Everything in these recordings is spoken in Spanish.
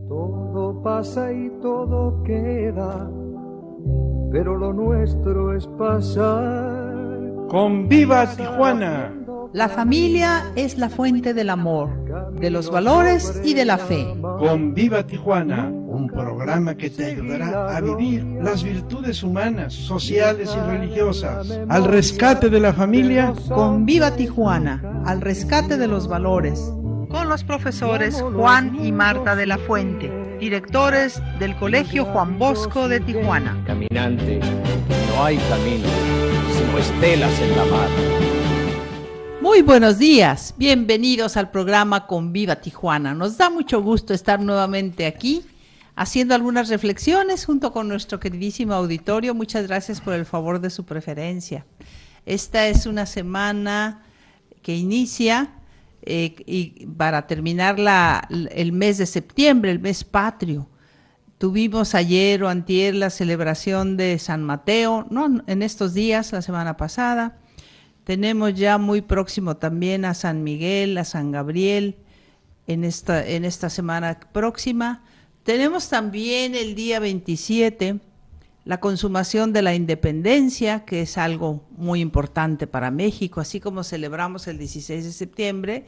Todo pasa y todo queda, pero lo nuestro es pasar. ¡Con Viva Tijuana! La familia es la fuente del amor, de los valores y de la fe. Con Viva Tijuana, un programa que te ayudará a vivir las virtudes humanas, sociales y religiosas, al rescate de la familia. Con Viva Tijuana, al rescate de los valores. Con los profesores Juan y Marta de la Fuente, directores del Colegio Juan Bosco de Tijuana. Caminante, no hay camino, sino estelas en la mar. Muy buenos días, bienvenidos al programa Con Viva Tijuana. Nos da mucho gusto estar nuevamente aquí, haciendo algunas reflexiones junto con nuestro queridísimo auditorio. Muchas gracias por el favor de su preferencia. Esta es una semana que inicia y para terminar el mes de septiembre, el mes patrio. Tuvimos ayer o antier la celebración de San Mateo, no en estos días, la semana pasada. Tenemos ya muy próximo también a San Miguel, a San Gabriel, en esta semana próxima. Tenemos también el día 27, la consumación de la independencia, que es algo muy importante para México. Así como celebramos el 16 de septiembre,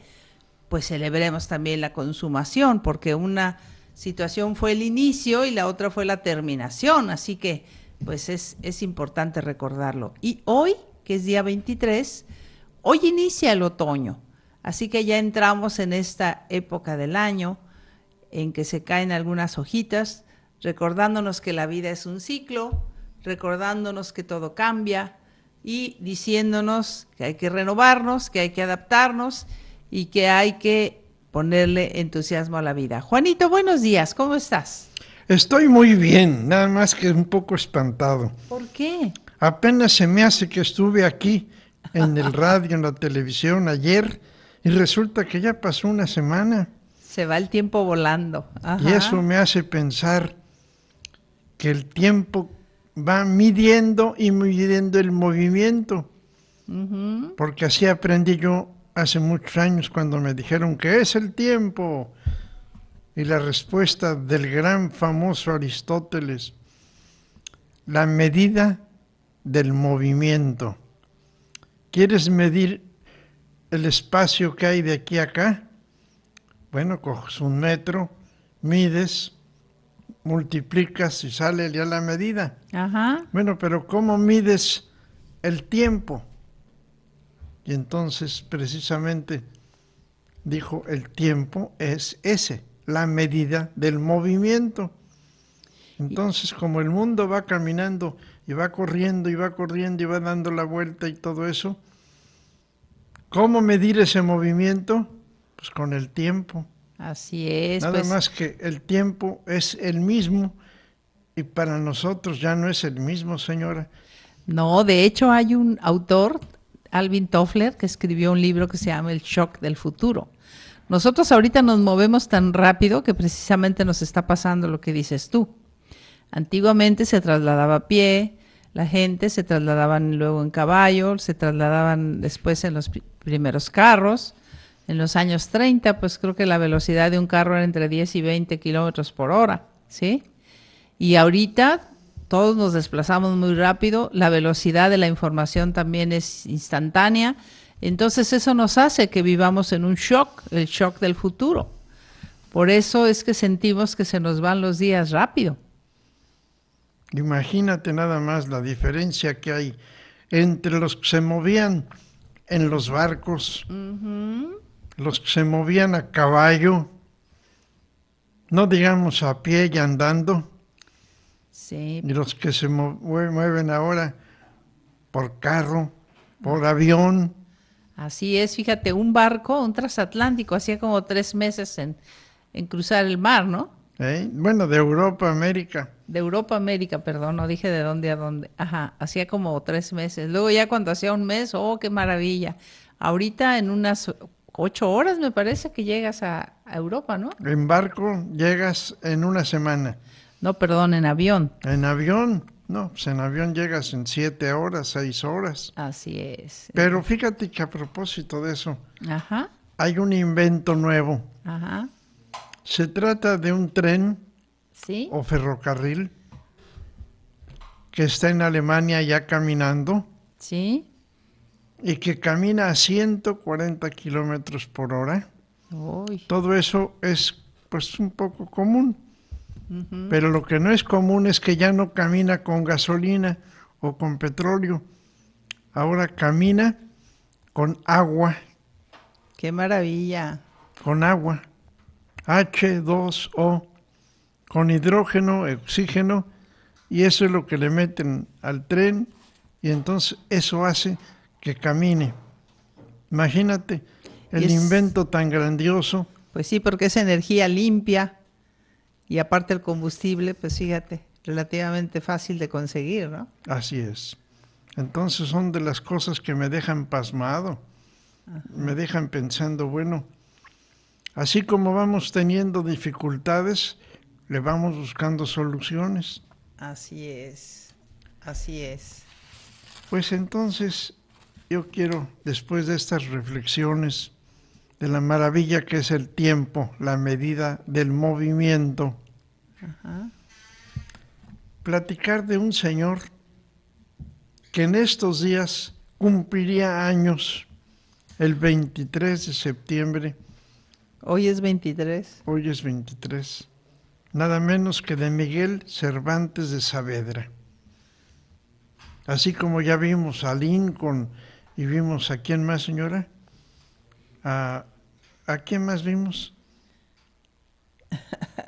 pues celebremos también la consumación, porque una situación fue el inicio y la otra fue la terminación. Así que pues es importante recordarlo. Y hoy, que es día 23, hoy inicia el otoño, así que ya entramos en esta época del año en que se caen algunas hojitas, recordándonos que la vida es un ciclo, recordándonos que todo cambia y diciéndonos que hay que renovarnos, que hay que adaptarnos y que hay que ponerle entusiasmo a la vida. Juanito, buenos días, ¿cómo estás? Estoy muy bien, nada más que un poco espantado. ¿Por qué? Apenas se me hace que estuve aquí en el radio, en la televisión ayer y resulta que ya pasó una semana. Se va el tiempo volando. Ajá. Y eso me hace pensar que el tiempo va midiendo y midiendo el movimiento. Uh-huh. Porque así aprendí yo hace muchos años cuando me dijeron ¿qué es el tiempo? Y la respuesta del gran famoso Aristóteles: la medida del movimiento. ¿Quieres medir el espacio que hay de aquí a acá? Bueno, coges un metro, mides, multiplicas y sale ya la medida. Ajá. Bueno, pero ¿cómo mides el tiempo? Y entonces precisamente dijo, el tiempo es la medida del movimiento. Entonces, como el mundo va caminando y va corriendo y va corriendo y va dando la vuelta y todo eso, ¿cómo medir ese movimiento? Pues con el tiempo. Así es. Nada más que el tiempo es el mismo y para nosotros ya no es el mismo, señora. No, de hecho hay un autor, Alvin Toffler, que escribió un libro que se llama El Shock del Futuro. Nosotros ahorita nos movemos tan rápido que precisamente nos está pasando lo que dices tú. Antiguamente se trasladaba a pie, la gente se trasladaban luego en caballo, se trasladaban después en los primeros carros. En los años 30, pues creo que la velocidad de un carro era entre 10 y 20 kilómetros por hora, ¿sí? Y ahorita todos nos desplazamos muy rápido, la velocidad de la información también es instantánea, entonces eso nos hace que vivamos en un shock, el shock del futuro. Por eso es que sentimos que se nos van los días rápido. Imagínate nada más la diferencia que hay entre los que se movían en los barcos, uh-huh, los que se movían a caballo, no digamos a pie y andando, sí, y los que se mueven ahora por carro, por avión. Así es, fíjate, un barco, un transatlántico, hacía como 3 meses en cruzar el mar, ¿no? Bueno, de Europa a América. De Europa a América, perdón, no dije de dónde a dónde. Ajá, hacía como 3 meses. Luego ya cuando hacía un mes, ¡oh, qué maravilla! Ahorita en unas 8 horas me parece que llegas a Europa, ¿no? En barco llegas en una semana. No, perdón, en avión. En avión, no, pues en avión llegas en 7 horas, 6 horas. Así es. Pero fíjate que a propósito de eso, ajá, hay un invento nuevo. Ajá. Se trata de un tren ¿Sí? o ferrocarril que está en Alemania ya caminando ¿Sí? y que camina a 140 kilómetros por hora. Uy. Todo eso es pues un poco común, Ujú. pero lo que no es común es que ya no camina con gasolina o con petróleo, ahora camina con agua, Qué maravilla. H2O, con hidrógeno, oxígeno, y eso es lo que le meten al tren y entonces eso hace que camine. Imagínate Y el es- invento tan grandioso. Pues sí, porque es energía limpia y aparte el combustible, pues fíjate, relativamente fácil de conseguir, ¿no? Así es. Entonces son de las cosas que me dejan pasmado, me dejan pensando, bueno, así como vamos teniendo dificultades, le vamos buscando soluciones. Así es, así es. Pues entonces yo quiero, después de estas reflexiones de la maravilla que es el tiempo, la medida del movimiento, Ajá. platicar de un señor que en estos días cumpliría años, el 23 de septiembre, Hoy es 23. hoy es 23, nada menos que de Miguel Cervantes de Saavedra. Así como ya vimos a Lincoln y vimos a quién más, señora, a quién más vimos,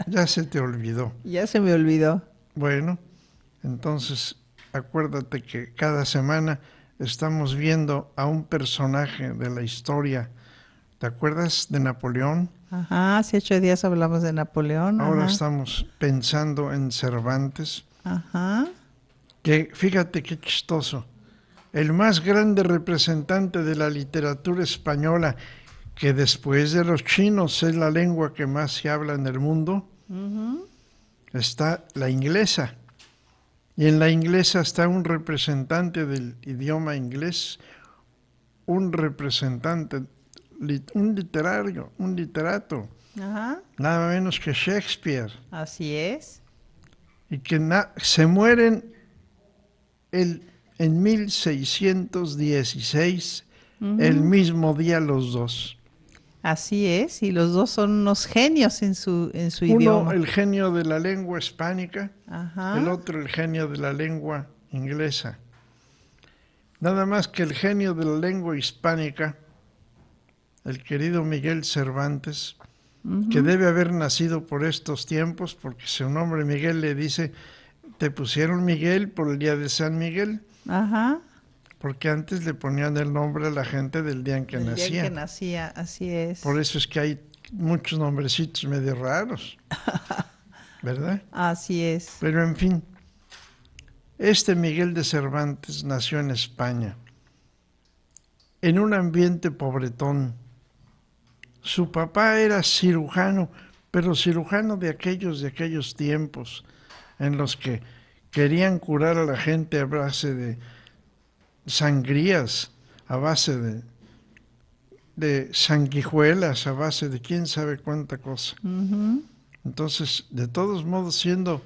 ya se te olvidó. Ya se me olvidó. Bueno, entonces acuérdate que cada semana estamos viendo a un personaje de la historia. ¿Te acuerdas de Napoleón? Ajá, hace 8 días hablamos de Napoleón. Ahora Ajá. estamos pensando en Cervantes, Ajá. que fíjate qué chistoso, el más grande representante de la literatura española, que después de los chinos es la lengua que más se habla en el mundo, Ujú. está la inglesa. Y en la inglesa está un representante del idioma inglés, un representante, un literario, un literato, Ajá. nada menos que Shakespeare, Así es. y que se mueren en 1616, el Ujú. mismo día los dos. Así es. Y los dos son unos genios en su Uno, idioma. el genio de la lengua hispánica, Ajá. el otro, el genio de la lengua inglesa. Nada más que el genio de la lengua hispánica, el querido Miguel Cervantes, que debe haber nacido por estos tiempos, porque su nombre Miguel le dice, te pusieron Miguel por el día de San Miguel, Ajá. porque antes le ponían el nombre a la gente del día en que El día en nacía. que nacía, así es. Por eso es que hay muchos nombrecitos medio raros, ¿verdad? Así es. Pero en fin, este Miguel de Cervantes nació en España, en un ambiente pobretón. Su papá era cirujano, pero cirujano de aquellos tiempos en los que querían curar a la gente a base de sangrías, a base de sanguijuelas, a base de quién sabe cuánta cosa. Ujú. Entonces, de todos modos, siendo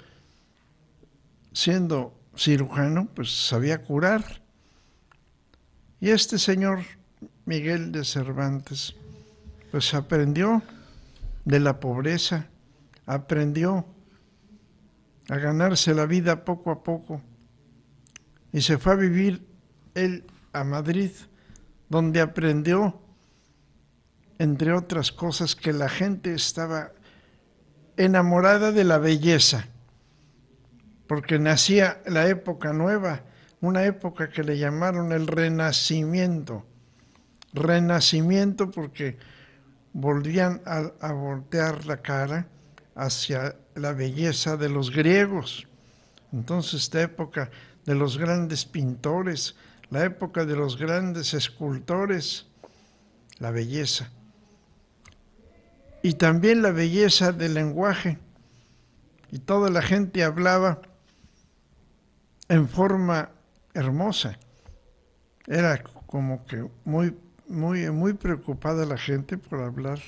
cirujano, pues sabía curar. Y este señor Miguel de Cervantes, pues aprendió de la pobreza, aprendió a ganarse la vida poco a poco y se fue a vivir él a Madrid, donde aprendió, entre otras cosas, que la gente estaba enamorada de la belleza, porque nacía la época nueva, una época que le llamaron el Renacimiento. Renacimiento porque volvían a voltear la cara hacia la belleza de los griegos. Entonces, esta época de los grandes pintores, la época de los grandes escultores, la belleza. Y también la belleza del lenguaje. Y toda la gente hablaba en forma hermosa. Era como que muy preocupada la gente por hablar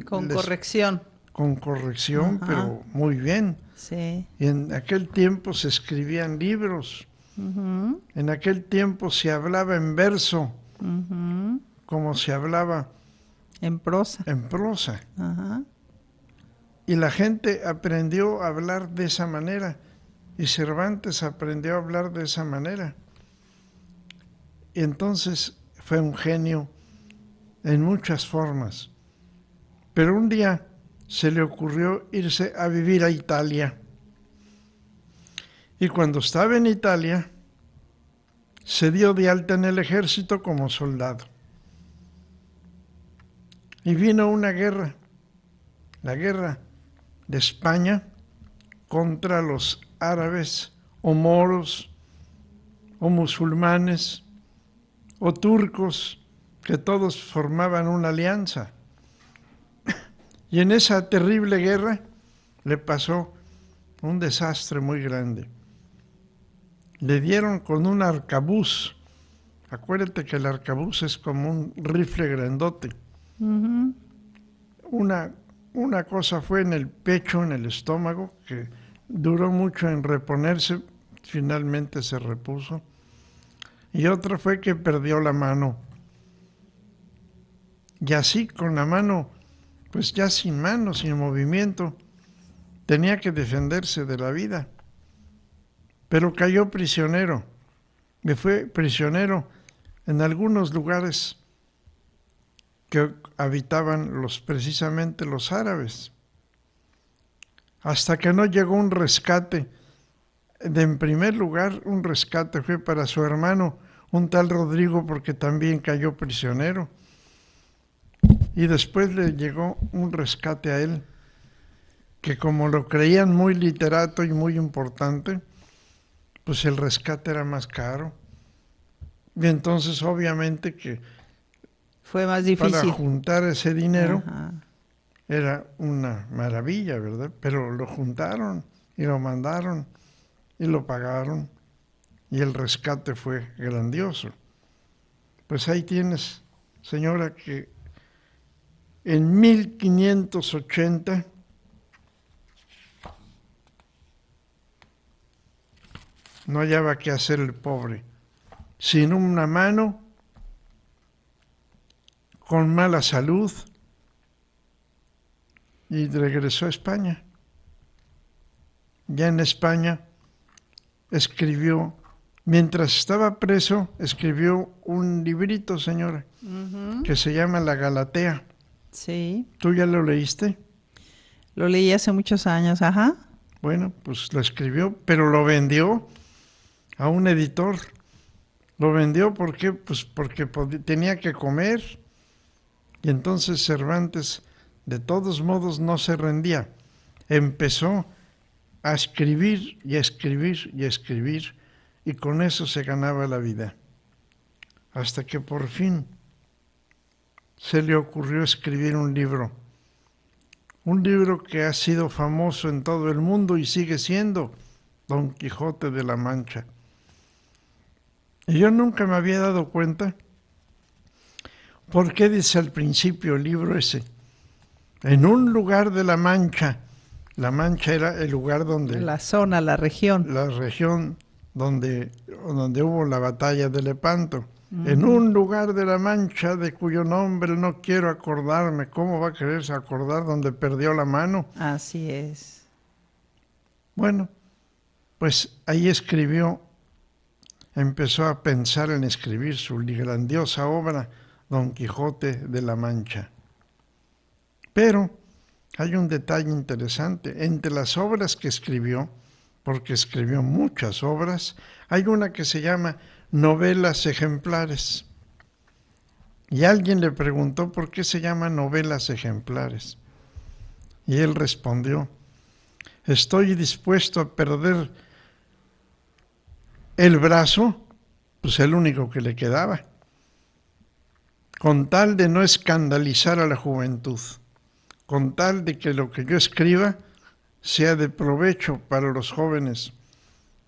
Con corrección. con corrección, Ajá. pero muy bien. Sí. Y en aquel tiempo se escribían libros, Ujú, en aquel tiempo se hablaba en verso, ujú. como se hablaba En prosa. en prosa. Ajá. Y la gente aprendió a hablar de esa manera, y Cervantes aprendió a hablar de esa manera. Y entonces fue un genio en muchas formas. Pero un día se le ocurrió irse a vivir a Italia. Y cuando estaba en Italia, se dio de alta en el ejército como soldado. Y vino una guerra, la guerra de España contra los árabes o moros o musulmanes o turcos, que todos formaban una alianza. Y en esa terrible guerra le pasó un desastre muy grande. Le dieron con un arcabuz. Acuérdate que el arcabuz es como un rifle grandote. Ujú. Una cosa fue en el pecho, en el estómago, que duró mucho en reponerse, finalmente se repuso. Y otra fue que perdió la mano. Y así, con la mano, pues ya sin mano, sin movimiento, tenía que defenderse de la vida. Pero cayó prisionero. Y fue prisionero en algunos lugares que habitaban precisamente los árabes. Hasta que no llegó un rescate. En primer lugar, un rescate fue para su hermano, un tal Rodrigo, porque también cayó prisionero. Y después le llegó un rescate a él, que como lo creían muy literato y muy importante, pues el rescate era más caro. Y entonces obviamente que Fue más para difícil. juntar ese dinero Ajá. era una maravilla, ¿verdad? Pero lo juntaron y lo mandaron y lo pagaron y el rescate fue grandioso. Pues ahí tienes, señora, que en 1580 no hallaba qué hacer el pobre, sin una mano, con mala salud, y regresó a España. Ya en España escribió, mientras estaba preso, escribió un librito, señora, que se llama La Galatea. Sí. ¿Tú ya lo leíste? Lo leí hace muchos años. Ajá. Bueno, pues lo escribió, pero lo vendió a un editor. Lo vendió porque tenía que comer. Y entonces Cervantes, de todos modos, no se rendía. Empezó a escribir y a escribir y a escribir, y con eso se ganaba la vida. Hasta que por fin se le ocurrió escribir un libro que ha sido famoso en todo el mundo y sigue siendo Don Quijote de la Mancha. Y yo nunca me había dado cuenta por qué dice al principio el libro ese, en un lugar de la Mancha era el lugar donde... La zona, la región. La región donde hubo la batalla de Lepanto. En un lugar de la Mancha de cuyo nombre no quiero acordarme. ¿Cómo va a quererse acordar donde perdió la mano? Así es. Bueno, pues ahí empezó a pensar en escribir su grandiosa obra, Don Quijote de la Mancha. Pero hay un detalle interesante. Entre las obras que escribió, porque escribió muchas obras, hay una que se llama Novelas Ejemplares. Y alguien le preguntó por qué se llama Novelas Ejemplares. Y él respondió, estoy dispuesto a perder el brazo, pues el único que le quedaba, con tal de no escandalizar a la juventud, con tal de que lo que yo escriba sea de provecho para los jóvenes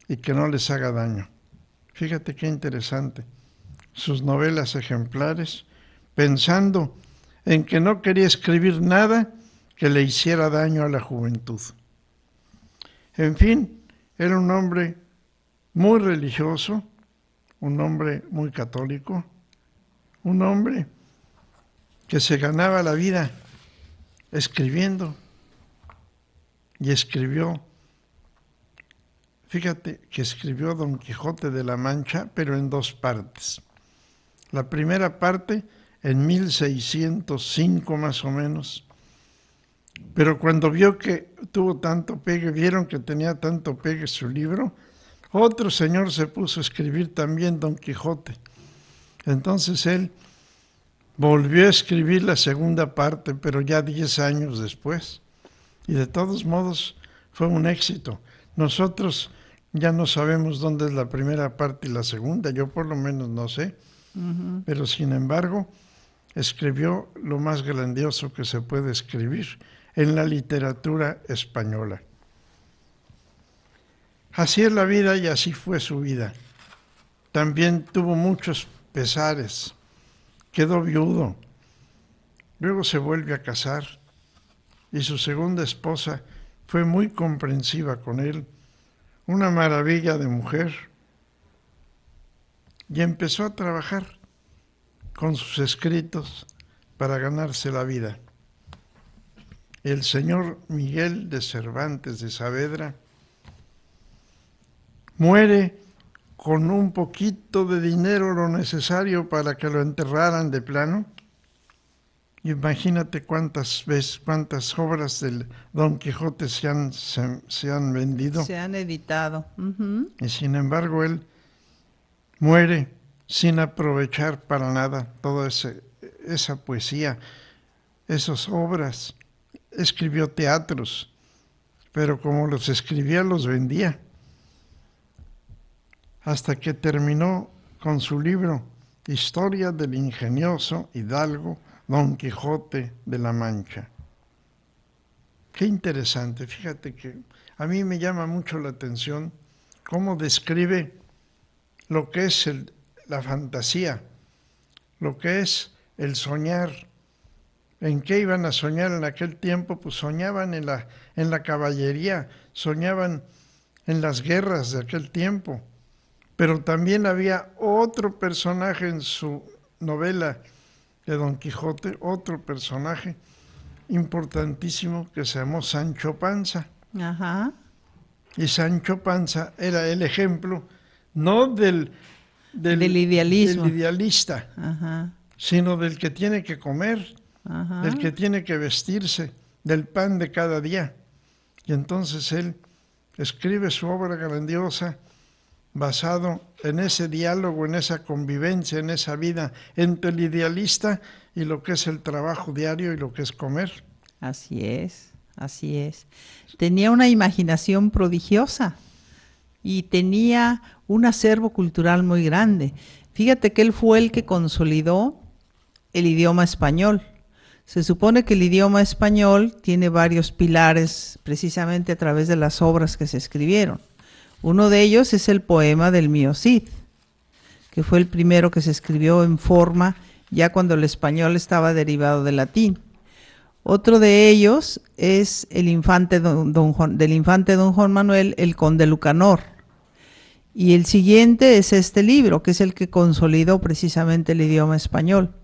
y que no les haga daño. Fíjate qué interesante. Sus novelas ejemplares, pensando en que no quería escribir nada que le hiciera daño a la juventud. En fin, era un hombre muy religioso, un hombre muy católico, un hombre que se ganaba la vida escribiendo y escribió. Fíjate que escribió Don Quijote de la Mancha, pero en 2 partes. La primera parte en 1605 más o menos. Pero cuando vio que tuvo tanto pegue, vieron que tenía tanto pegue su libro, otro señor se puso a escribir también Don Quijote. Entonces él volvió a escribir la segunda parte, pero ya 10 años después. Y de todos modos fue un éxito. Nosotros ya no sabemos dónde es la primera parte y la segunda, yo por lo menos no sé. Pero sin embargo, escribió lo más grandioso que se puede escribir en la literatura española. Así es la vida y así fue su vida. También tuvo muchos pesares, quedó viudo, luego se vuelve a casar y su segunda esposa fue muy comprensiva con él, una maravilla de mujer, y empezó a trabajar con sus escritos para ganarse la vida. El señor Miguel de Cervantes de Saavedra muere con un poquito de dinero, lo necesario para que lo enterraran de plano. Imagínate cuántas obras del Don Quijote se han vendido. Se han editado. Y sin embargo él muere sin aprovechar para nada toda esa poesía, esas obras. Escribió teatros, pero como los escribía, los vendía. Hasta que terminó con su libro Historia del ingenioso hidalgo Don Quijote de la Mancha. Qué interesante, fíjate que a mí me llama mucho la atención cómo describe lo que es la fantasía, lo que es el soñar. ¿En qué iban a soñar en aquel tiempo? Pues soñaban en la caballería, soñaban en las guerras de aquel tiempo. Pero también había otro personaje en su novela de Don Quijote, otro personaje importantísimo que se llamó Sancho Panza. Ajá. Y Sancho Panza era el ejemplo no del idealismo, del idealista, ajá, sino del que tiene que comer, ajá, del que tiene que vestirse, del pan de cada día. Y entonces él escribe su obra grandiosa basado en ese diálogo, en esa convivencia, en esa vida entre el idealista y lo que es el trabajo diario y lo que es comer. Así es, así es. Tenía una imaginación prodigiosa y tenía un acervo cultural muy grande. Fíjate que él fue el que consolidó el idioma español. Se supone que el idioma español tiene varios pilares precisamente a través de las obras que se escribieron. Uno de ellos es el poema del Mío Cid, que fue el primero que se escribió en forma ya cuando el español estaba derivado del latín. Otro de ellos es el infante del infante don Juan Manuel, el Conde Lucanor. Y el siguiente es este libro, que es el que consolidó precisamente el idioma español.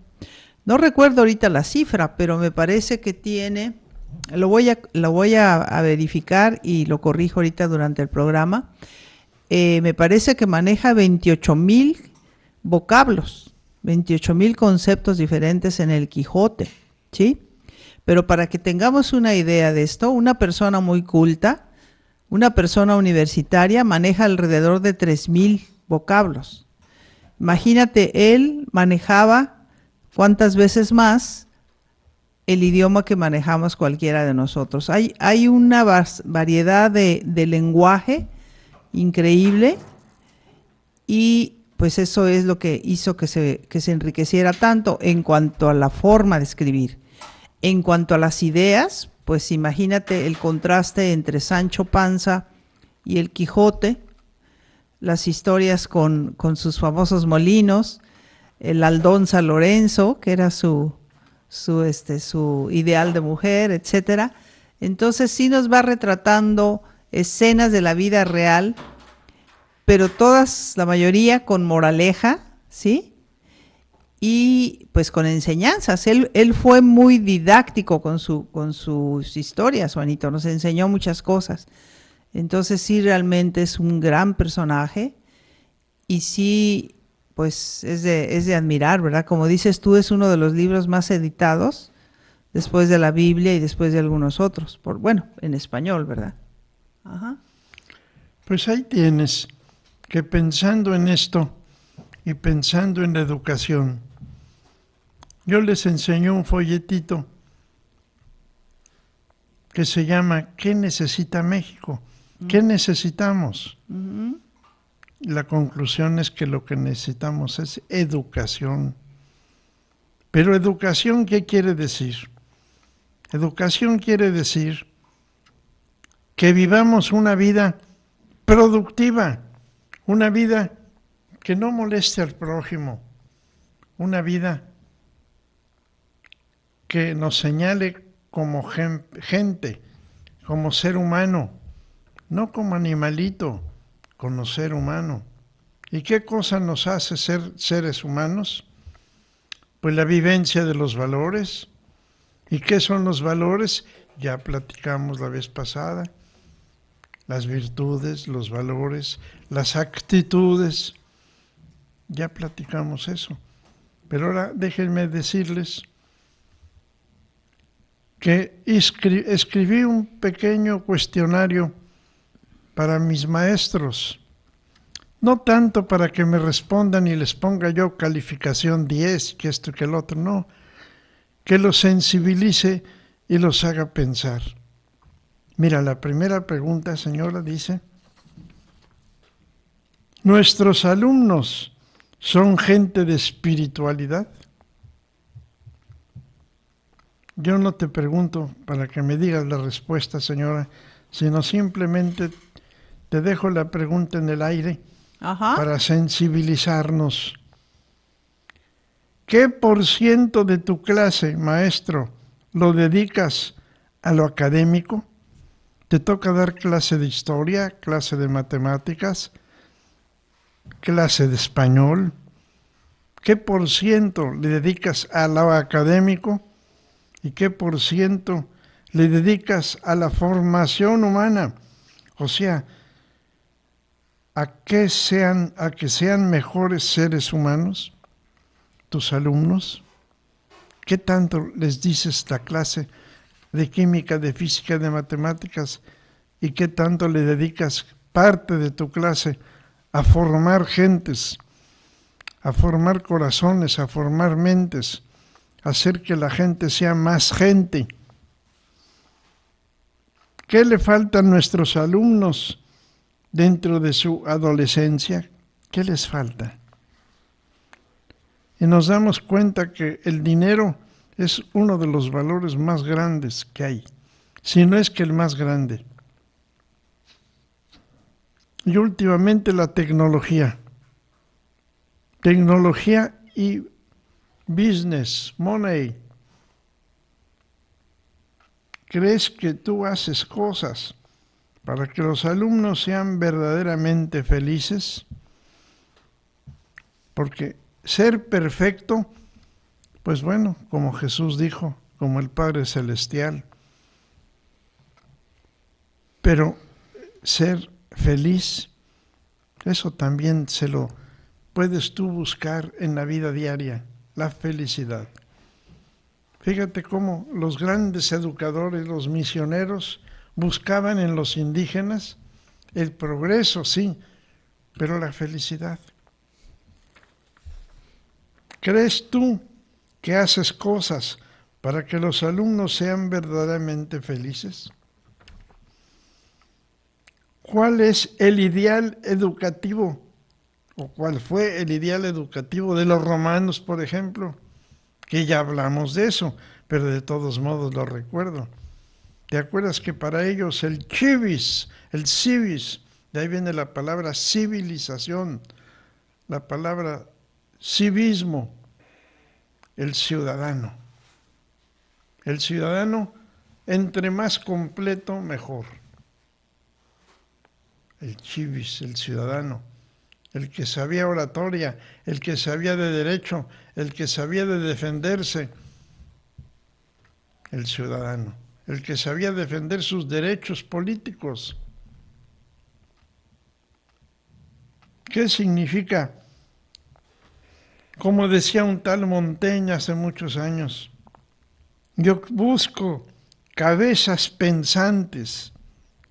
No recuerdo ahorita la cifra, pero me parece que tiene, lo voy a verificar y lo corrijo ahorita durante el programa. Me parece que maneja 28,000 vocablos, 28,000 conceptos diferentes en el Quijote, ¿sí? Pero para que tengamos una idea de esto, una persona muy culta, una persona universitaria maneja alrededor de 3,000 vocablos. Imagínate, él manejaba cuántas veces más el idioma que manejamos cualquiera de nosotros. Hay una variedad de lenguaje increíble y pues eso es lo que hizo que se enriqueciera tanto en cuanto a la forma de escribir. En cuanto a las ideas, pues imagínate el contraste entre Sancho Panza y el Quijote, las historias con sus famosos molinos, el Aldonza Lorenzo, que era su su ideal de mujer, etcétera. Entonces sí nos va retratando escenas de la vida real, pero todas, la mayoría, con moraleja, ¿sí? Y pues con enseñanzas. Él fue muy didáctico con sus historias, Juanito, nos enseñó muchas cosas. Entonces sí, realmente es un gran personaje y sí, pues es de admirar, ¿verdad? Como dices tú, es uno de los libros más editados después de la Biblia y después de algunos otros, bueno, en español, ¿verdad? Ajá. Pues ahí tienes que, pensando en esto y pensando en la educación, yo les enseño un folletito que se llama ¿Qué necesita México? ¿Qué necesitamos? La conclusión es que lo que necesitamos es educación. Pero educación, ¿qué quiere decir? Educación quiere decir que vivamos una vida productiva, una vida que no moleste al prójimo, una vida que nos señale como gente, como ser humano, no como animalito, como ser humano. ¿Y qué cosa nos hace ser seres humanos? Pues la vivencia de los valores. ¿Y qué son los valores? Ya platicamos la vez pasada. Las virtudes, los valores, las actitudes. Ya platicamos eso. Pero ahora déjenme decirles que escribí un pequeño cuestionario para mis maestros. No tanto para que me respondan y les ponga yo calificación 10, que esto, que el otro, no. Que los sensibilice y los haga pensar. Mira, la primera pregunta, señora, dice: ¿nuestros alumnos son gente de espiritualidad? Yo no te pregunto para que me digas la respuesta, señora, sino simplemente te dejo la pregunta en el aire. Ajá. Para sensibilizarnos. ¿Qué % de tu clase, maestro, lo dedicas a lo académico? ¿Te toca dar clase de historia, clase de matemáticas, clase de español? ¿Qué % le dedicas a lo académico? ¿Y qué % le dedicas a la formación humana? O sea, a que sean mejores seres humanos, tus alumnos. ¿Qué tanto les dices la clase de química, de física, de matemáticas? ¿Y qué tanto le dedicas parte de tu clase a formar gentes, a formar corazones, a formar mentes, a hacer que la gente sea más gente? ¿Qué le falta a nuestros alumnos dentro de su adolescencia? ¿Qué les falta? Y nos damos cuenta que el dinero es uno de los valores más grandes que hay, si no es que el más grande. Y últimamente la tecnología y business, money. ¿Crees que tú haces cosas para que los alumnos sean verdaderamente felices? Porque ser perfecto, pues bueno, como Jesús dijo, como el Padre Celestial. Pero ser feliz, eso también se lo puedes tú buscar en la vida diaria, la felicidad. Fíjate cómo los grandes educadores, los misioneros, buscaban en los indígenas el progreso, sí, pero la felicidad. ¿Crees tú que haces cosas para que los alumnos sean verdaderamente felices? ¿Cuál es el ideal educativo? ¿O cuál fue el ideal educativo de los romanos, por ejemplo? Que ya hablamos de eso, pero de todos modos lo recuerdo. ¿Te acuerdas que para ellos el civis, de ahí viene la palabra civilización, la palabra civismo, el ciudadano? El ciudadano, entre más completo, mejor. El chivis, el ciudadano, el que sabía oratoria, el que sabía de derecho, el que sabía de defenderse, el ciudadano, el que sabía defender sus derechos políticos. ¿Qué significa? Como decía un tal Montaigne hace muchos años, yo busco cabezas pensantes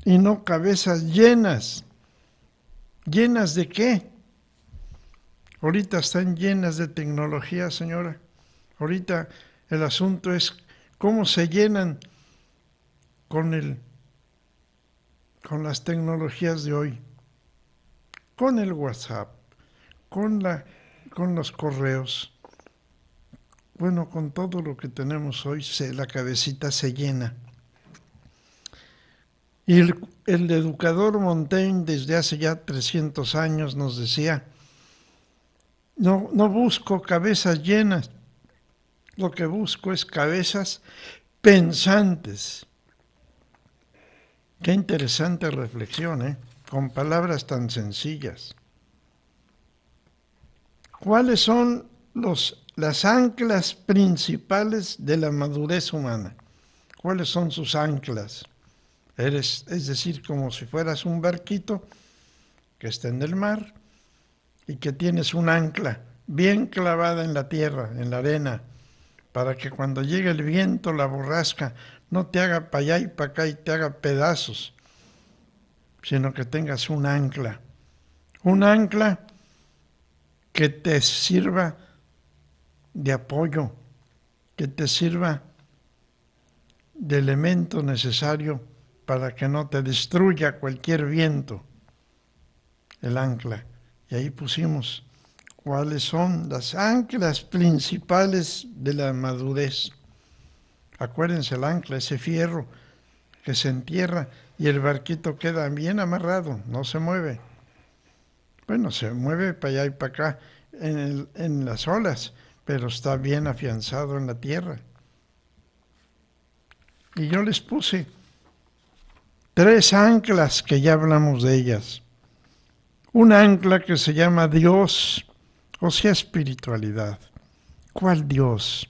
y no cabezas llenas. ¿Llenas de qué? Ahorita están llenas de tecnología, señora. Ahorita el asunto es cómo se llenan con las tecnologías de hoy, con el WhatsApp, con los correos. Bueno, con todo lo que tenemos hoy, la cabecita se llena. Y el educador Montaigne, desde hace ya 300 años, nos decía, no busco cabezas llenas, lo que busco es cabezas pensantes. Qué interesante reflexión, ¿eh? Con palabras tan sencillas. ¿Cuáles son las anclas principales de la madurez humana? ¿Cuáles son sus anclas? Es decir, como si fueras un barquito que está en el mar y que tienes un ancla bien clavada en la tierra, en la arena, para que cuando llegue el viento, la borrasca, no te haga para allá y para acá y te haga pedazos, sino que tengas un ancla que te sirva de apoyo, que te sirva de elemento necesario para que no te destruya cualquier viento, el ancla. Y ahí pusimos cuáles son las anclas principales de la madurez. Acuérdense, el ancla, ese fierro que se entierra y el barquito queda bien amarrado, no se mueve. Bueno, se mueve para allá y para acá en las olas, pero está bien afianzado en la tierra. Y yo les puse 3 anclas que ya hablamos de ellas. Un ancla que se llama Dios, o sea, espiritualidad. ¿Cuál Dios?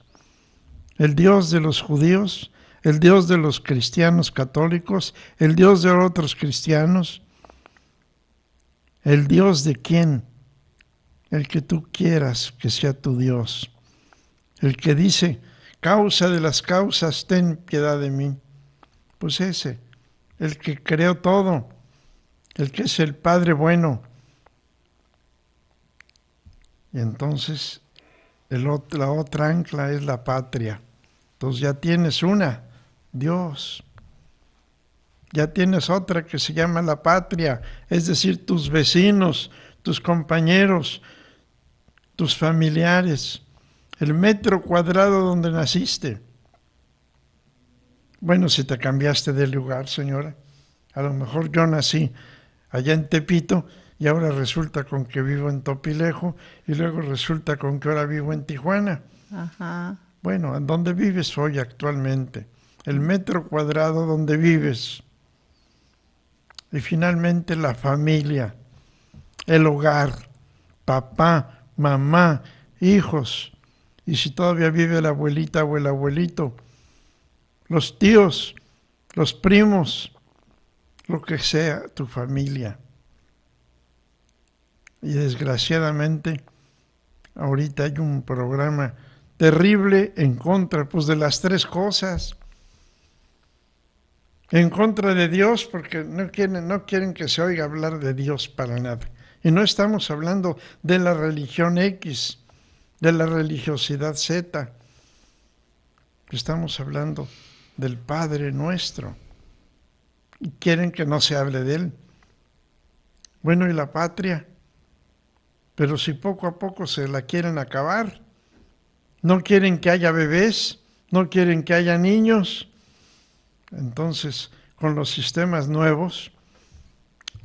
¿El Dios de los judíos? ¿El Dios de los cristianos católicos? ¿El Dios de otros cristianos? ¿El Dios de quién? El que tú quieras que sea tu Dios. El que dice, causa de las causas, ten piedad de mí. Pues ese, el que creó todo, el que es el Padre bueno. Y entonces la otra ancla es la patria. Entonces ya tienes una, Dios. Ya tienes otra que se llama la patria, es decir, tus vecinos, tus compañeros, tus familiares, el metro cuadrado donde naciste. Bueno, si te cambiaste de lugar, señora, a lo mejor yo nací allá en Tepito y ahora resulta con que vivo en Topilejo y luego resulta con que ahora vivo en Tijuana. Ajá. Bueno, ¿en dónde vives hoy actualmente? El metro cuadrado donde vives. Y finalmente la familia, el hogar, papá, mamá, hijos. Y si todavía vive la abuelita o el abuelito, los tíos, los primos, lo que sea tu familia. Y desgraciadamente, ahorita hay un programa terrible en contra, pues, de las 3 cosas. En contra de Dios, porque no quieren que se oiga hablar de Dios para nada. Y no estamos hablando de la religión X, de la religiosidad Z. Estamos hablando del Padre nuestro. Y quieren que no se hable de Él. Bueno, ¿y la patria? Pero si poco a poco se la quieren acabar. No quieren que haya bebés, no quieren que haya niños. Entonces, con los sistemas nuevos,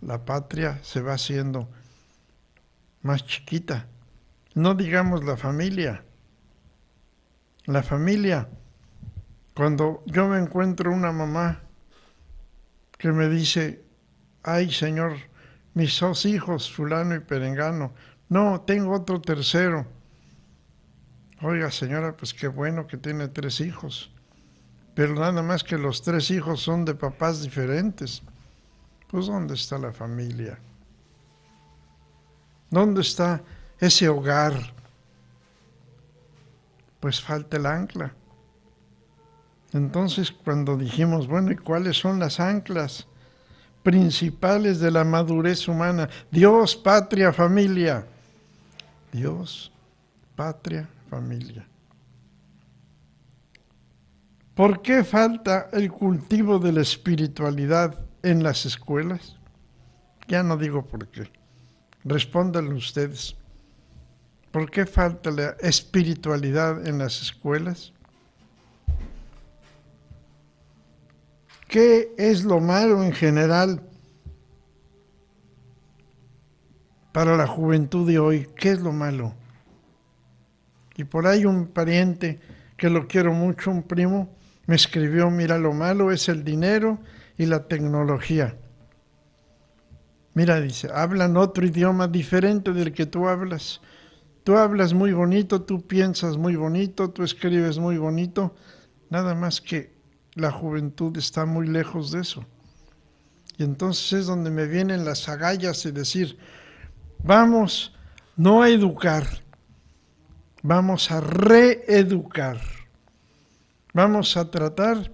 la patria se va haciendo más chiquita. No digamos la familia. La familia Cuando yo me encuentro una mamá que me dice, ay Señor, mis 2 hijos, fulano y perengano, no, tengo otro tercero. Oiga señora, pues qué bueno que tiene 3 hijos, pero nada más que los 3 hijos son de papás diferentes. Pues ¿dónde está la familia? ¿Dónde está ese hogar? Pues falta el ancla. Entonces, cuando dijimos, bueno, ¿y cuáles son las anclas principales de la madurez humana? Dios, patria, familia. Dios, patria, familia. ¿Por qué falta el cultivo de la espiritualidad en las escuelas? Ya no digo por qué. Respóndanlo ustedes. ¿Por qué falta la espiritualidad en las escuelas? ¿Qué es lo malo en general para la juventud de hoy? ¿Qué es lo malo? Y por ahí un pariente que lo quiero mucho, un primo, me escribió, mira, lo malo es el dinero y la tecnología. Mira, dice, hablan otro idioma diferente del que tú hablas. Tú hablas muy bonito, tú piensas muy bonito, tú escribes muy bonito, nada más que la juventud está muy lejos de eso. Y entonces es donde me vienen las agallas y decir, vamos no a educar, vamos a reeducar. Vamos a tratar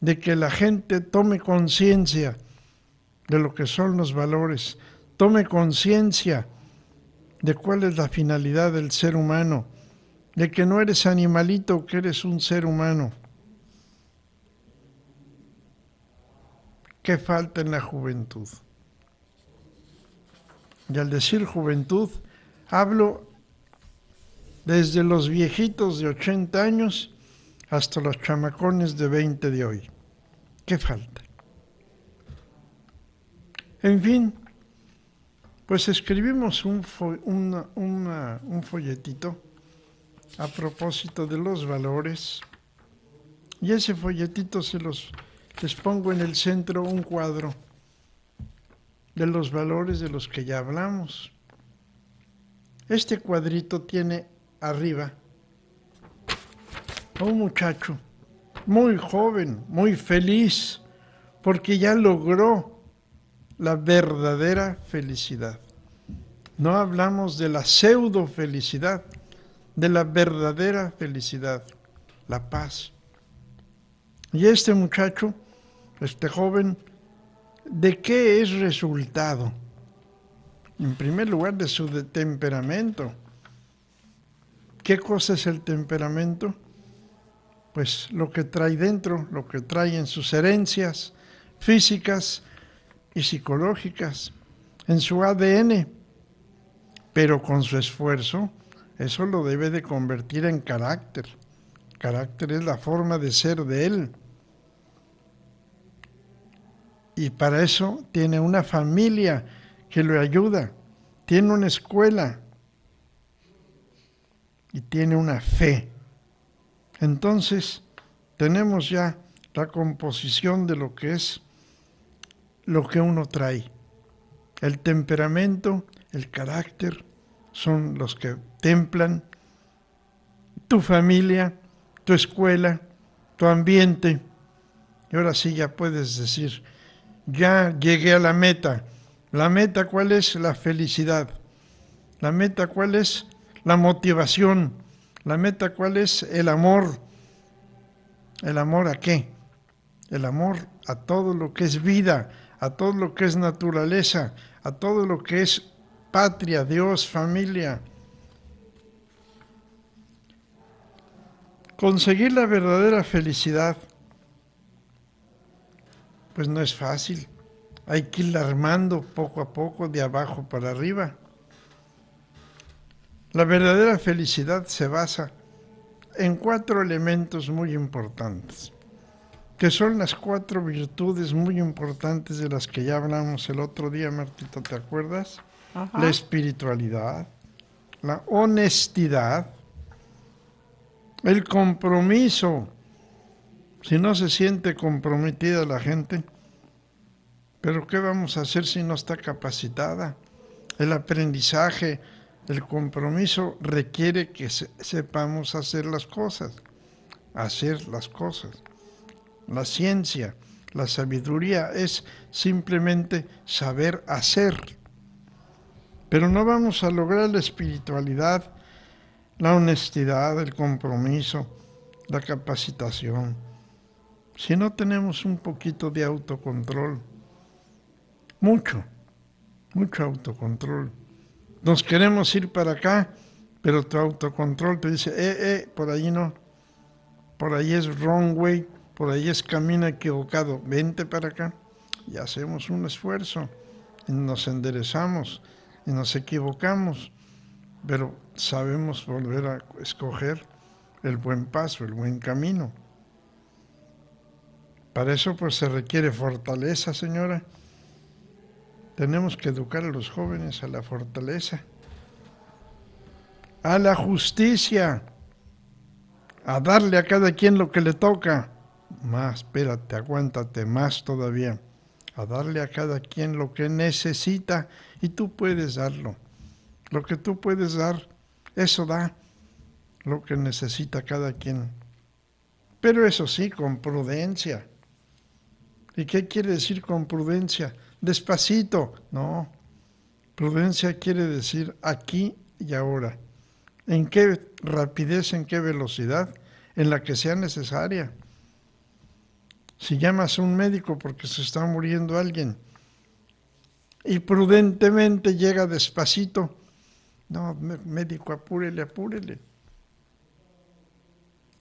de que la gente tome conciencia de lo que son los valores, tome conciencia de cuál es la finalidad del ser humano, de que no eres animalito, que eres un ser humano. ¿Qué falta en la juventud? Y al decir juventud, hablo desde los viejitos de 80 años hasta los chamacones de 20 de hoy. ¿Qué falta? En fin, pues escribimos un folletito a propósito de los valores, y ese folletito les pongo en el centro un cuadro de los valores de los que ya hablamos. Este cuadrito tiene arriba a un muchacho muy joven, muy feliz, porque ya logró la verdadera felicidad. No hablamos de la pseudo felicidad, de la verdadera felicidad, la paz. Y este muchacho, este joven, ¿de qué es resultado? En primer lugar, de su temperamento. ¿Qué cosa es el temperamento? Pues lo que trae dentro, lo que trae en sus herencias físicas y psicológicas, en su ADN, pero con su esfuerzo, eso lo debe de convertir en carácter. Carácter es la forma de ser de él. Y para eso tiene una familia que lo ayuda, tiene una escuela y tiene una fe. Entonces, tenemos ya la composición de lo que es lo que uno trae. El temperamento, el carácter, son los que templan tu familia, tu escuela, tu ambiente. Y ahora sí ya puedes decir, ya llegué a la meta. ¿La meta cuál es? La felicidad. ¿La meta cuál es? La motivación. ¿La meta cuál es? El amor. ¿El amor a qué? El amor a todo lo que es vida, a todo lo que es naturaleza, a todo lo que es patria, Dios, familia. Conseguir la verdadera felicidad, pues no es fácil. Hay que irla armando poco a poco, de abajo para arriba. La verdadera felicidad se basa en 4 elementos muy importantes, que son las 4 virtudes muy importantes de las que ya hablamos el otro día, Martita, ¿te acuerdas? Ajá. La espiritualidad, la honestidad, el compromiso Si no se siente comprometida la gente, ¿pero qué vamos a hacer si no está capacitada? El aprendizaje, el compromiso requiere que sepamos hacer las cosas. La ciencia, la sabiduría es simplemente saber hacer. Pero no vamos a lograr la espiritualidad, la honestidad, el compromiso, la capacitación, si no tenemos un poquito de autocontrol. Mucho autocontrol. Nos queremos ir para acá, pero tu autocontrol te dice, por ahí no, por ahí es wrong way, por ahí es camino equivocado, vente para acá. Y hacemos un esfuerzo, y nos enderezamos, y nos equivocamos, pero sabemos volver a escoger el buen paso, el buen camino. Para eso pues se requiere fortaleza, señora. Tenemos que educar a los jóvenes a la fortaleza, a la justicia, a darle a cada quien lo que le toca. Más, espérate, aguántate más todavía. A darle a cada quien lo que necesita y tú puedes darlo. Lo que tú puedes dar, eso da lo que necesita cada quien. Pero eso sí, con prudencia. ¿Y qué quiere decir con prudencia? Despacito. No. Prudencia quiere decir aquí y ahora. ¿En qué rapidez, en qué velocidad? En la que sea necesaria. Si llamas a un médico porque se está muriendo alguien y prudentemente llega despacito, no, médico, apúrele.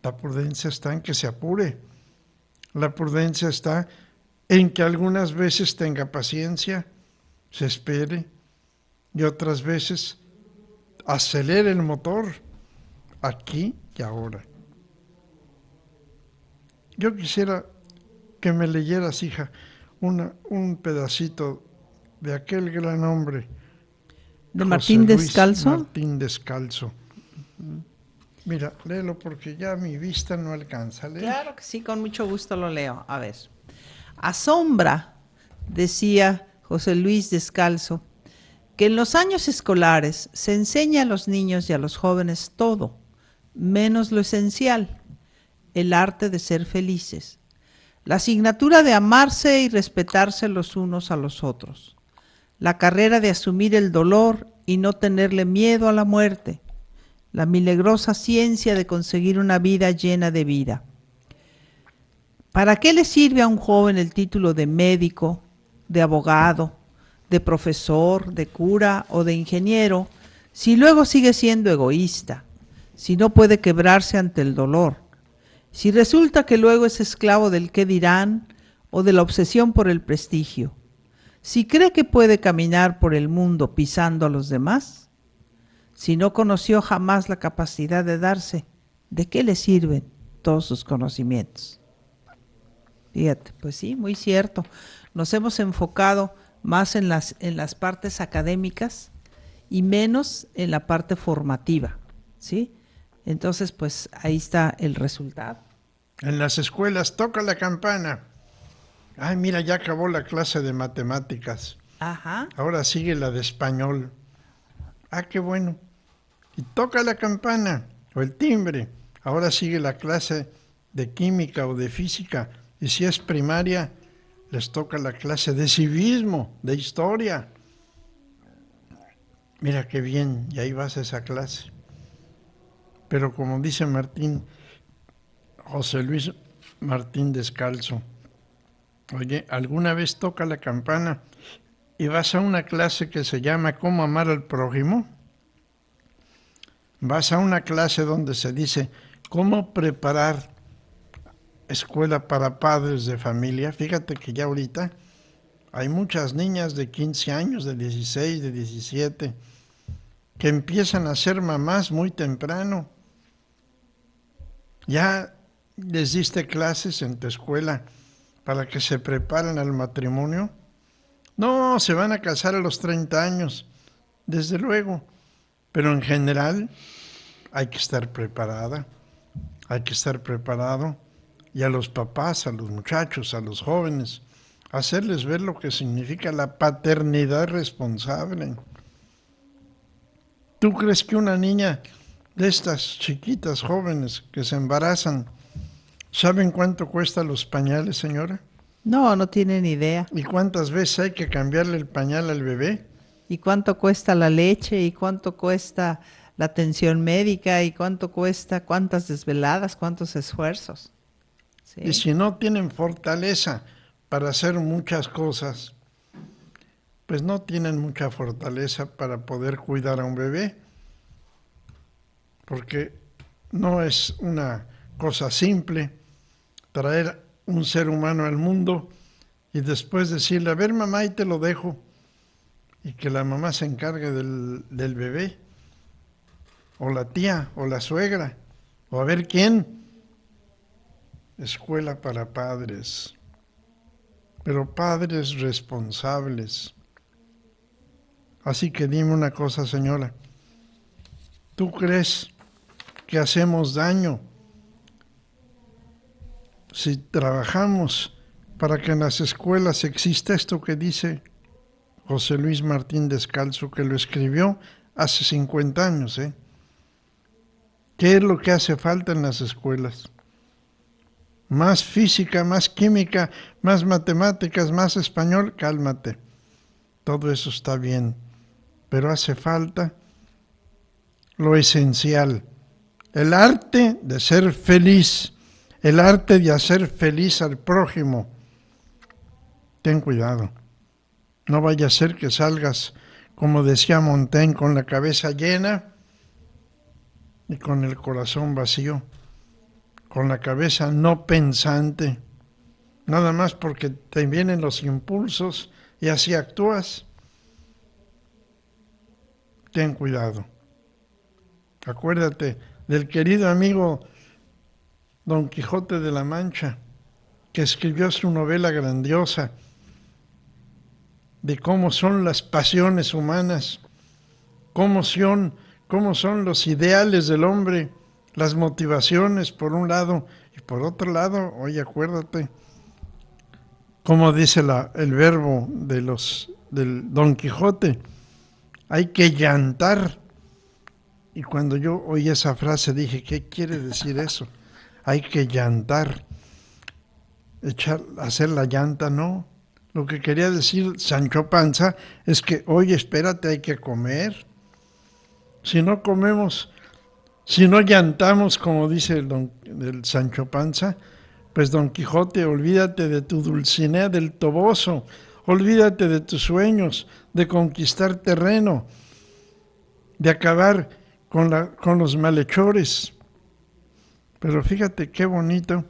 La prudencia está en que se apure. La prudencia está en que algunas veces tenga paciencia, se espere, y otras veces acelere el motor, aquí y ahora. Yo quisiera que me leyeras, hija, un pedacito de aquel gran hombre, ¿de Martín Descalzo? Martín Descalzo. Mira, léelo porque ya mi vista no alcanza. ¿Lees? Claro que sí, con mucho gusto lo leo. A ver. Asombra, decía José Luis Descalzo, que en los años escolares se enseña a los niños y a los jóvenes todo, menos lo esencial, el arte de ser felices, la asignatura de amarse y respetarse los unos a los otros, la carrera de asumir el dolor y no tenerle miedo a la muerte, la milagrosa ciencia de conseguir una vida llena de vida. ¿Para qué le sirve a un joven el título de médico, de abogado, de profesor, de cura o de ingeniero, si luego sigue siendo egoísta, si no puede quebrarse ante el dolor, si resulta que luego es esclavo del qué dirán o de la obsesión por el prestigio, si cree que puede caminar por el mundo pisando a los demás, si no conoció jamás la capacidad de darse, ¿de qué le sirven todos sus conocimientos? Fíjate, pues sí, muy cierto. Nos hemos enfocado más en las partes académicas y menos en la parte formativa, ¿sí? Entonces, pues ahí está el resultado. En las escuelas toca la campana. Ay, mira, ya acabó la clase de matemáticas. Ajá. Ahora sigue la de español. Ah, qué bueno. Y toca la campana o el timbre. Ahora sigue la clase de química o de física. Y si es primaria, les toca la clase de civismo, de historia. Mira qué bien, y ahí vas a esa clase. Pero como dice José Luis Martín Descalzo, oye, ¿alguna vez toca la campana y vas a una clase que se llama ¿Cómo amar al prójimo? Vas a una clase donde se dice ¿Cómo preparar escuela para padres de familia? Fíjate que ya ahorita hay muchas niñas de 15 años, de 16, de 17, que empiezan a ser mamás muy temprano. ¿Ya les diste clases en tu escuela para que se preparen al matrimonio? No, se van a casar a los 30 años, desde luego, pero en general hay que estar preparada, hay que estar preparado. y a los papás, a los muchachos, a los jóvenes, hacerles ver lo que significa la paternidad responsable. ¿Tú crees que una niña de estas chiquitas jóvenes que se embarazan saben cuánto cuestan los pañales, señora? No, no tienen idea. ¿Y cuántas veces hay que cambiarle el pañal al bebé? ¿Y cuánto cuesta la leche? ¿Y cuánto cuesta la atención médica? ¿Y cuánto cuesta cuántas desveladas, cuántos esfuerzos? ¿Sí? Y si no tienen fortaleza para hacer muchas cosas, pues no tienen mucha fortaleza para poder cuidar a un bebé, porque no es una cosa simple traer un ser humano al mundo y después decirle, a ver mamá, y te lo dejo, y que la mamá se encargue del bebé, o la tía, o la suegra, o a ver quién. Escuela para padres, pero padres responsables. Así que dime una cosa, señora, ¿tú crees que hacemos daño si trabajamos para que en las escuelas exista esto que dice José Luis Martín Descalzo, que lo escribió hace 50 años? ¿Qué es lo que hace falta en las escuelas? Más física, más química, más matemáticas, más español. Cálmate, todo eso está bien, pero hace falta lo esencial, el arte de ser feliz, el arte de hacer feliz al prójimo. Ten cuidado, no vaya a ser que salgas, como decía Montaigne, con la cabeza llena y con el corazón vacío, con la cabeza no pensante, nada más porque te vienen los impulsos y así actúas. Ten cuidado. Acuérdate del querido amigo Don Quijote de la Mancha, que escribió su novela grandiosa de cómo son las pasiones humanas, cómo son los ideales del hombre, las motivaciones por un lado, y por otro lado, oye, acuérdate, como dice el verbo del Don Quijote, hay que llantar. Y cuando yo oí esa frase dije, ¿qué quiere decir eso? Hay que llantar. Hacer la llanta, no. Lo que quería decir Sancho Panza es que, oye, espérate, hay que comer. Si no comemos, si no llantamos, como dice el Sancho Panza, pues Don Quijote, olvídate de tu Dulcinea del Toboso, olvídate de tus sueños, de conquistar terreno, de acabar con los malhechores. Pero fíjate qué bonito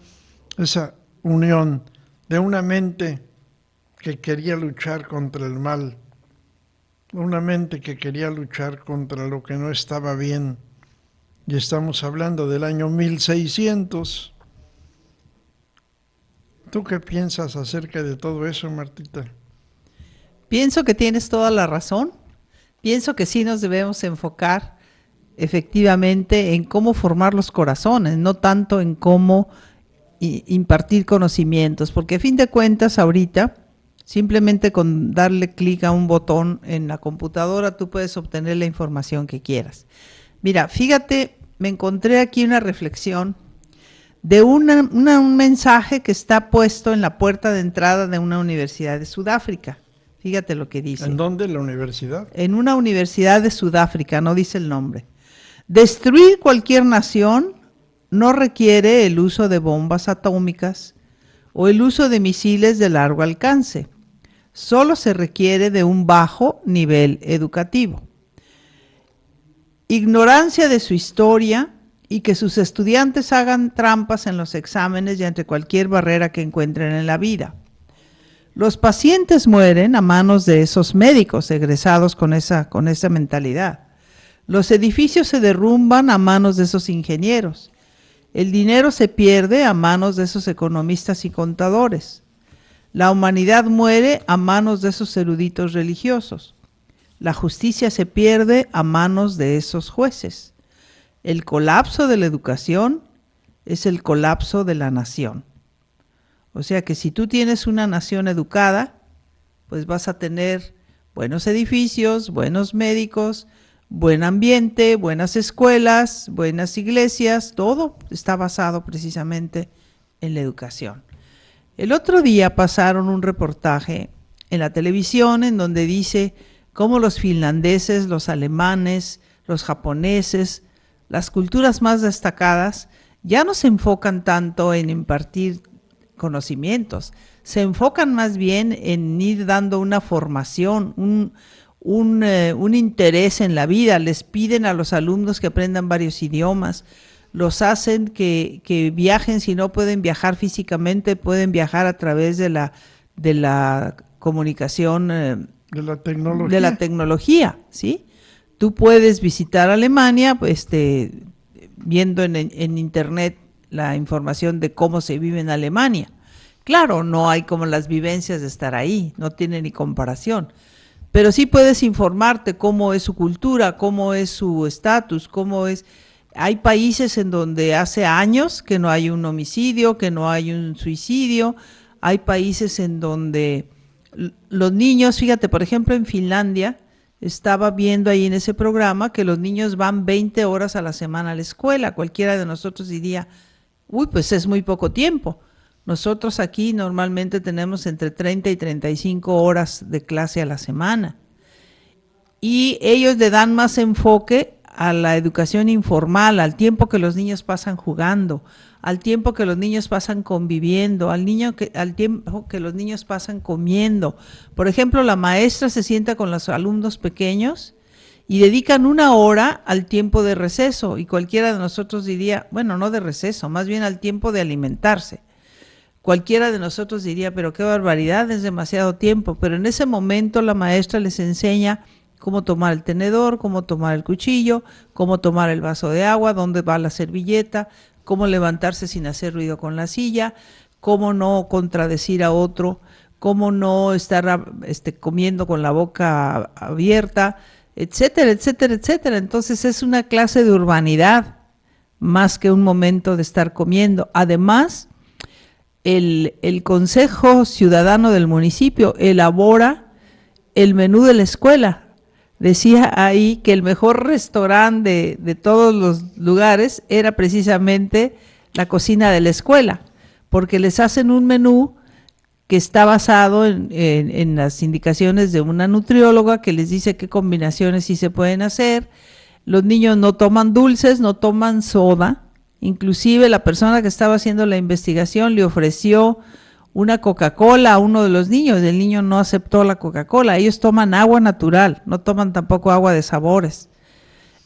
esa unión de una mente que quería luchar contra el mal, una mente que quería luchar contra lo que no estaba bien. Y estamos hablando del año 1600. ¿Tú qué piensas acerca de todo eso, Martita? Pienso que tienes toda la razón. Pienso que sí nos debemos enfocar efectivamente en cómo formar los corazones, no tanto en cómo impartir conocimientos, porque a fin de cuentas ahorita, simplemente con darle clic a un botón en la computadora, tú puedes obtener la información que quieras. Mira, fíjate, me encontré aquí una reflexión de un mensaje que está puesto en la puerta de entrada de una universidad de Sudáfrica. Fíjate lo que dice. ¿En dónde la universidad? En una universidad de Sudáfrica, no dice el nombre. Destruir cualquier nación no requiere el uso de bombas atómicas o el uso de misiles de largo alcance. Solo se requiere de un bajo nivel educativo, ignorancia de su historia y que sus estudiantes hagan trampas en los exámenes y ante cualquier barrera que encuentren en la vida. Los pacientes mueren a manos de esos médicos egresados con esa mentalidad. Los edificios se derrumban a manos de esos ingenieros. El dinero se pierde a manos de esos economistas y contadores. La humanidad muere a manos de esos eruditos religiosos. La justicia se pierde a manos de esos jueces. El colapso de la educación es el colapso de la nación. O sea que si tú tienes una nación educada, pues vas a tener buenos edificios, buenos médicos, buen ambiente, buenas escuelas, buenas iglesias, todo está basado precisamente en la educación. El otro día pasaron un reportaje en la televisión en donde dice cómo los finlandeses, los alemanes, los japoneses, las culturas más destacadas, ya no se enfocan tanto en impartir conocimientos, se enfocan más bien en ir dando una formación, un interés en la vida. Les piden a los alumnos que aprendan varios idiomas, los hacen que viajen, si no pueden viajar físicamente, pueden viajar a través de la comunicación, de la tecnología, ¿sí? Tú puedes visitar Alemania, viendo en internet la información de cómo se vive en Alemania. Claro, no hay como las vivencias de estar ahí, no tiene ni comparación, pero sí puedes informarte cómo es su cultura, cómo es su estatus, cómo es. Hay países en donde hace años que no hay un homicidio, que no hay un suicidio. Hay países en donde los niños, fíjate, por ejemplo en Finlandia, estaba viendo ahí en ese programa que los niños van 20 horas a la semana a la escuela. Cualquiera de nosotros diría, uy, pues es muy poco tiempo. Nosotros aquí normalmente tenemos entre 30 y 35 horas de clase a la semana. Y ellos le dan más enfoque a la educación informal, al tiempo que los niños pasan jugando, al tiempo que los niños pasan conviviendo, al tiempo que los niños pasan comiendo. Por ejemplo, la maestra se sienta con los alumnos pequeños y dedican 1 hora al tiempo de receso, y cualquiera de nosotros diría, bueno, no de receso, más bien al tiempo de alimentarse. Cualquiera de nosotros diría, pero qué barbaridad, es demasiado tiempo. Pero en ese momento la maestra les enseña cómo tomar el tenedor, cómo tomar el cuchillo, cómo tomar el vaso de agua, dónde va la servilleta, cómo levantarse sin hacer ruido con la silla, cómo no contradecir a otro, cómo no estar comiendo con la boca abierta, etcétera, etcétera, etcétera. Entonces es una clase de urbanidad más que un momento de estar comiendo. Además, el Consejo Ciudadano del municipio elabora el menú de la escuela. Decía ahí que el mejor restaurante de todos los lugares era precisamente la cocina de la escuela, porque les hacen un menú que está basado en las indicaciones de una nutrióloga que les dice qué combinaciones sí se pueden hacer. Los niños no toman dulces, no toman soda. Inclusive la persona que estaba haciendo la investigación le ofreció una Coca-Cola a uno de los niños. El niño no aceptó la Coca-Cola. Ellos toman agua natural, no toman tampoco agua de sabores.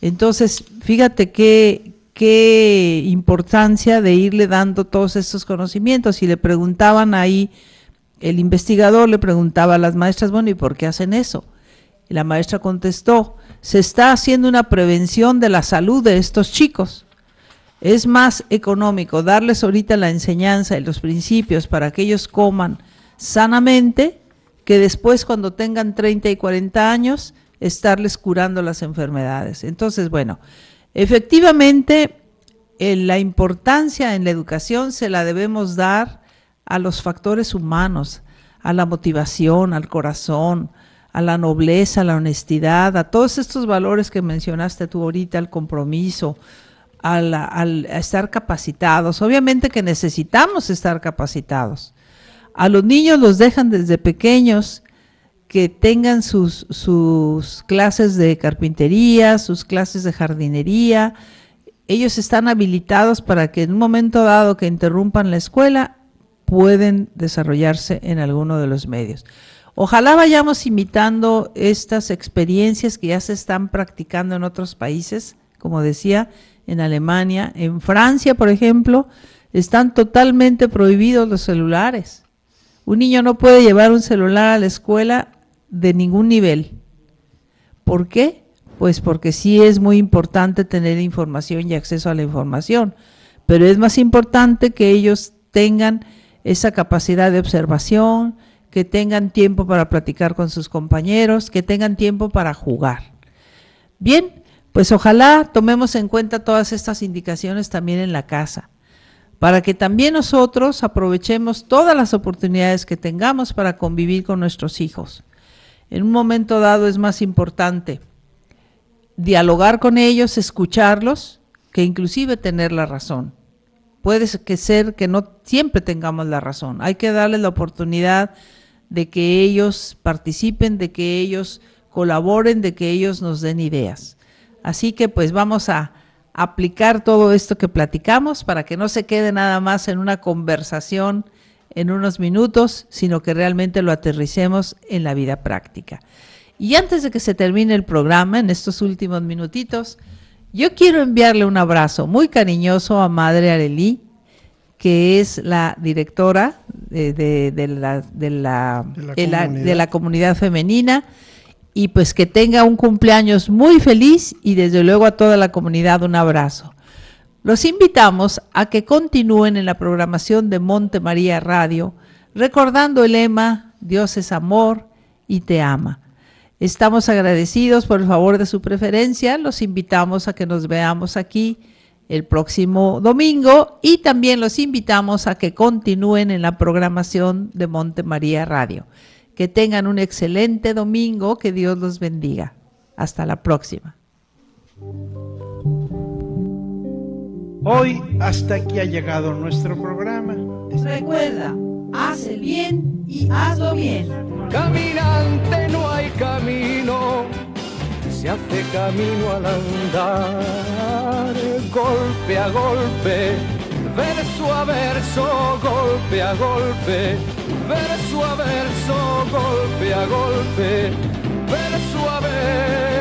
Entonces, fíjate qué importancia de irle dando todos estos conocimientos. Y le preguntaban ahí, el investigador le preguntaba a las maestras, bueno, ¿y por qué hacen eso? Y la maestra contestó, se está haciendo una prevención de la salud de estos chicos. Es más económico darles ahorita la enseñanza y los principios para que ellos coman sanamente que después, cuando tengan 30 y 40 años, estarles curando las enfermedades. Entonces, bueno, efectivamente la importancia en la educación se la debemos dar a los factores humanos, a la motivación, al corazón, a la nobleza, a la honestidad, a todos estos valores que mencionaste tú ahorita, al compromiso, a estar capacitados. Obviamente que necesitamos estar capacitados. A los niños los dejan desde pequeños que tengan sus clases de carpintería, sus clases de jardinería. Ellos están habilitados para que en un momento dado que interrumpan la escuela pueden desarrollarse en alguno de los medios. Ojalá vayamos imitando estas experiencias que ya se están practicando en otros países, como decía, en Alemania, en Francia, por ejemplo, están totalmente prohibidos los celulares. Un niño no puede llevar un celular a la escuela de ningún nivel. ¿Por qué? Pues porque sí es muy importante tener información y acceso a la información, pero es más importante que ellos tengan esa capacidad de observación, que tengan tiempo para platicar con sus compañeros, que tengan tiempo para jugar. Bien, pues ojalá tomemos en cuenta todas estas indicaciones también en la casa, para que también nosotros aprovechemos todas las oportunidades que tengamos para convivir con nuestros hijos. En un momento dado es más importante dialogar con ellos, escucharlos, que inclusive tener la razón. Puede ser que no siempre tengamos la razón. Hay que darles la oportunidad de que ellos participen, de que ellos colaboren, de que ellos nos den ideas. Así que pues vamos a aplicar todo esto que platicamos para que no se quede nada más en una conversación en unos minutos, sino que realmente lo aterricemos en la vida práctica. Y antes de que se termine el programa, en estos últimos minutitos, yo quiero enviarle un abrazo muy cariñoso a Madre Arelí, que es la directora de la comunidad femenina, y pues que tenga un cumpleaños muy feliz, y desde luego a toda la comunidad un abrazo. Los invitamos a que continúen en la programación de Monte María Radio, recordando el lema Dios es amor y te ama. Estamos agradecidos por el favor de su preferencia. Los invitamos a que nos veamos aquí el próximo domingo, y también los invitamos a que continúen en la programación de Monte María Radio. Que tengan un excelente domingo, que Dios los bendiga. Hasta la próxima. Hoy hasta aquí ha llegado nuestro programa. Recuerda, haz el bien y hazlo bien. Caminante no hay camino, se hace camino al andar, golpe a golpe, verso a verso, golpe a golpe, verso a verso, golpe a golpe, verso a verso.